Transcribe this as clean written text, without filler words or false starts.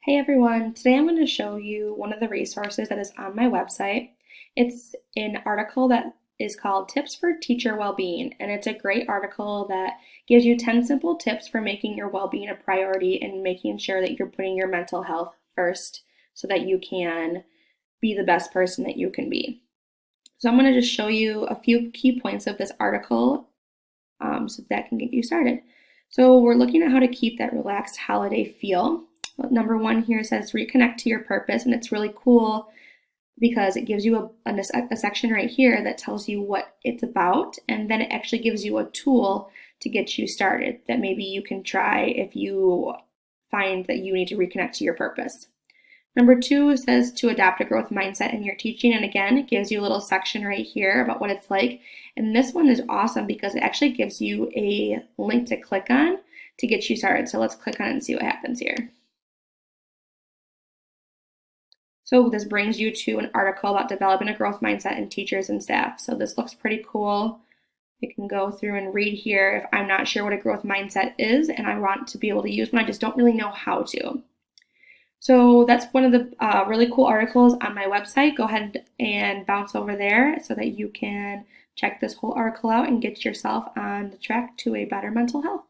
Hey everyone, today I'm going to show you one of the resources that is on my website. It's an article that is called Tips for Teacher Wellbeing, and it's a great article that gives you 10 simple tips for making your well-being a priority and making sure that you're putting your mental health first so that you can be the best person that you can be. So I'm going to just show you a few key points of this article so that can get you started. So we're looking at how to keep that relaxed holiday feel. Number one here says reconnect to your purpose, and it's really cool because it gives you a section right here that tells you what it's about, and then it actually gives you a tool to get you started that maybe you can try if you find that you need to reconnect to your purpose. Number two says to adopt a growth mindset in your teaching. And again, it gives you a little section right here about what it's like. And this one is awesome because it actually gives you a link to click on to get you started. So let's click on it and see what happens here. So this brings you to an article about developing a growth mindset in teachers and staff. So this looks pretty cool. You can go through and read here if I'm not sure what a growth mindset is and I want to be able to use one, I just don't really know how to. So that's one of the really cool articles on my website. Go ahead and bounce over there so that you can check this whole article out and get yourself on the track to a better mental health.